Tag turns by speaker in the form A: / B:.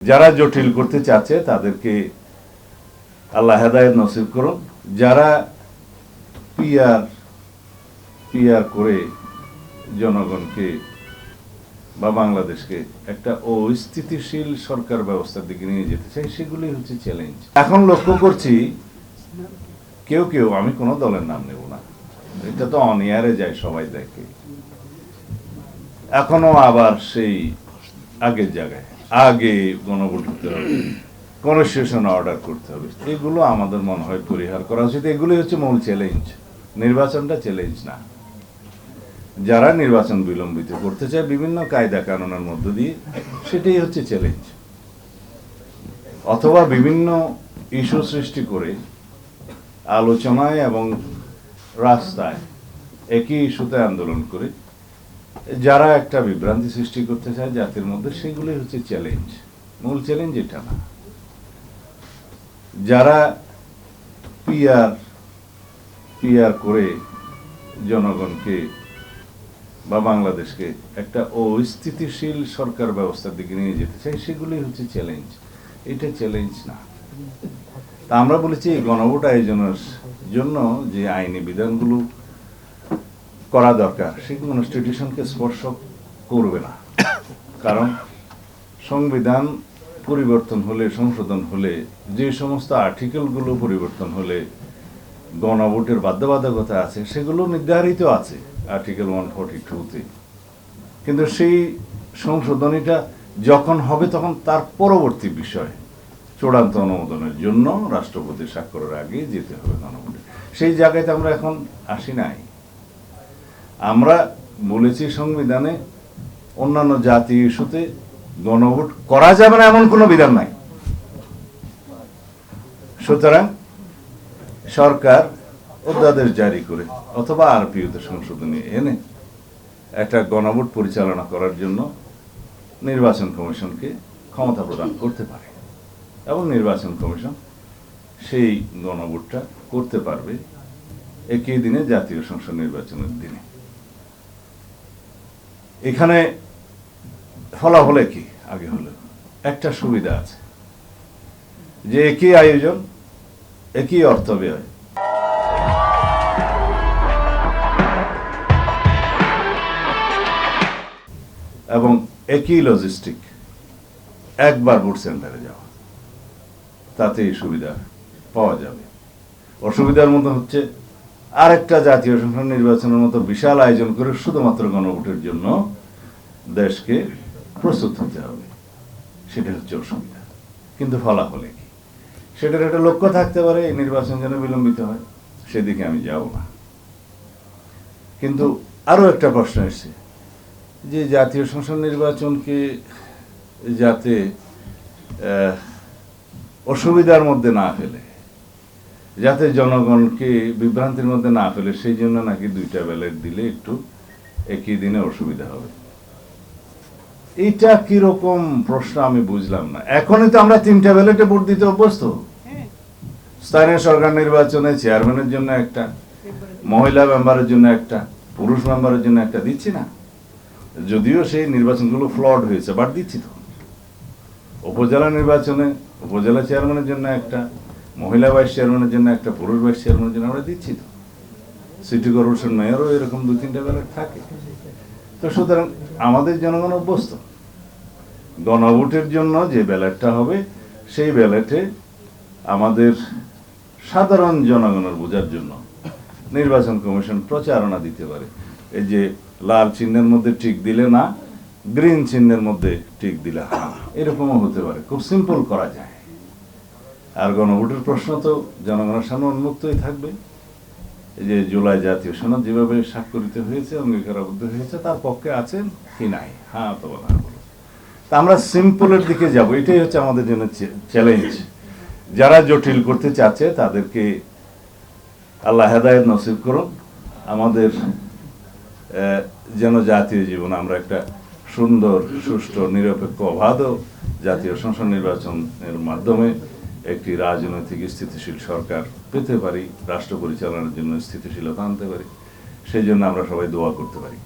A: যারা জটিল করতে চাচ্ছে তাদেরকে আল্লাহ হেদায়েত নসিব করুন। যারা পিআর করে জনগণকে বা বাংলাদেশকে একটা অস্থিতিশীল সরকার ব্যবস্থার দিকে নিয়ে যেতে চাই, সেগুলি হচ্ছে চ্যালেঞ্জ। এখন লক্ষ্য করছি কেউ আমি কোনো দলের নাম নেব না, এটা তো অনিয়ারে যায়, সবাই দেখে, এখনো আবার সেই আগের জায়গায় আগে গণভোট হতে হবে, কনস্টিটিউশন অর্ডার করতে হবে। এগুলো আমাদের মনে হয় পরিহার করা উচিত। এগুলি হচ্ছে মূল চ্যালেঞ্জ, নির্বাচনটা চ্যালেঞ্জ না। যারা নির্বাচন বিলম্বিত করতে চায় বিভিন্ন কায়দা কানুনের মধ্য দিয়ে, সেটাই হচ্ছে চ্যালেঞ্জ। অথবা বিভিন্ন ইস্যু সৃষ্টি করে আলোচনায় এবং রাস্তায় একই ইস্যুতে আন্দোলন করে যারা একটা বিভ্রান্তি সৃষ্টি করতে চায় জাতির মধ্যে, সেগুলোই হচ্ছে চ্যালেঞ্জ। মূল চ্যালেঞ্জ এটা না। যারা পিআর করে জনগণকে বা বাংলাদেশকে একটা অস্থিতিশীল সরকার ব্যবস্থার দিকে নিয়ে যেতে চাই, সেগুলোই হচ্ছে চ্যালেঞ্জ। এটা চ্যালেঞ্জ না। তা আমরা বলেছি গণভোট আয়োজনের জন্য যে আইনি বিধানগুলো করা দরকার, সেগুলো কনস্টিটিউশনকে স্পর্শ করবে না। কারণ সংবিধান পরিবর্তন হলে, সংশোধন হলে, যে সমস্ত আর্টিকেলগুলো পরিবর্তন হলে গণভোটের বাধ্যবাধকতা আছে, সেগুলো নির্ধারিত আছে আর্টিকেল 142-তে। কিন্তু সেই সংশোধনীটা যখন হবে, তখন তার পরবর্তী বিষয় চূড়ান্ত অনুমোদনের জন্য রাষ্ট্রপতির স্বাক্ষরের আগে যেতে হবে গণভোটে। সেই জায়গায় তো আমরা এখন আসি নাই। আমরা বলেছি সংবিধানে অন্যান্য জাতীয় ইস্যুতে গণভোট করা যাবে না এমন কোনো বিধান নাই। সুতরাং সরকার অধ্যাদেশ জারি করে অথবা আরপিওতে সংশোধনী এনে একটা গণভোট পরিচালনা করার জন্য নির্বাচন কমিশনকে ক্ষমতা প্রদান করতে পারে, এবং নির্বাচন কমিশন সেই গণভোটটা করতে পারবে একই দিনে, জাতীয় সংসদ নির্বাচনের দিনে। এখানে ফলাফলে কি আগে হলো একটা সুবিধা আছে, যে একই আয়োজন, একই অর্থ ব্যয়, এবং একই লজিস্টিক, একবার ভোট সেন্টারে যাওয়া, তাতেই সুবিধা পাওয়া যাবে। অসুবিধার মতো হচ্ছে আরেকটা জাতীয় সংসদ নির্বাচনের মতো বিশাল আয়োজন করে শুধুমাত্র গণভোটের জন্য দেশকে প্রস্তুত হতে হবে, সেটা হচ্ছে অসুবিধা। কিন্তু ফলাফলে কি, সেটার একটা লক্ষ্য থাকতে পারে, এই নির্বাচন যেন বিলম্বিত হয়, সেদিকে আমি যাব না। কিন্তু আরো একটা প্রশ্ন এসছে যে জাতীয় সংসদ নির্বাচনকে যাতে অসুবিধার মধ্যে না ফেলে, যাতে জনগণকে বিভ্রান্তির মধ্যে না ফেলে, সেই জন্য নাকি 2টা ব্যালট দিলে একটু একই দিনে অসুবিধা হবে। এইটা কিরকম প্রশ্ন আমি বুঝলাম না। এখনই তো আমরা 3টা ব্যালটে ভোট দিতে অভ্যস্ত। স্থানীয় সরকার নির্বাচনে চেয়ারম্যানের জন্য একটা, মহিলা মেম্বারের জন্য একটা, পুরুষ মেম্বারের জন্য একটা দিচ্ছি না। যদিও সেই নির্বাচনগুলো ফ্লড হয়েছে, বাট দিচ্ছি তো। উপজেলা নির্বাচনে উপজেলা চেয়ারম্যানের জন্য একটা, মহিলা ভাইস চেয়ারম্যানের জন্য একটা, পুরুষ ভাইস চেয়ারম্যানের জন্য আমরা দিচ্ছি তো। সিটি কর্পোরেশন মেয়রও এরকম 2-3টা ব্যালট থাকে। তো সুতরাং আমাদের জনগণ অভ্যস্ত। গণভোটের জন্য যে ব্যালটটা হবে, সেই ব্যালটে আমাদের সাধারণ জনগণের বোঝার জন্য নির্বাচন কমিশন প্রচারণা দিতে পারে। এই যে লাল চিহ্নের মধ্যে টিক দিলে না, গ্রিন চিহ্নের মধ্যে টিক দিলে হ্যাঁ, এরকমও হতে পারে। খুব সিম্পল করা যায়। আর গণভোটের প্রশ্ন তো জনগণের সামনে উন্মুক্তই থাকবে। এই যে জুলাই জাতীয় সনদ যেভাবে স্বাক্ষরিত হয়েছে, অঙ্গীকারাবদ্ধ হয়েছে, তার পক্ষে আছেন কি নাই, হ্যাঁ অথবা না বলো। তা আমরা সিম্পলের দিকে যাব, এটাই হচ্ছে আমাদের জন্য চ্যালেঞ্জ। যারা জটিল করতে চাচ্ছে তাদেরকে আল্লাহ হেদায়েত নসিব করুন। আমাদের যেন জাতীয় জীবন আমরা একটা সুন্দর, সুষ্ঠু, নিরপেক্ষ, অবাধ জাতীয় সংসদ নির্বাচনের মাধ্যমে একটি রাজনৈতিক স্থিতিশীল সরকার পেতে পারি, রাষ্ট্র পরিচালনার জন্য স্থিতিশীলতা আনতে পারি। সেই জন্য আমরা সবাই দোয়া করতে পারি।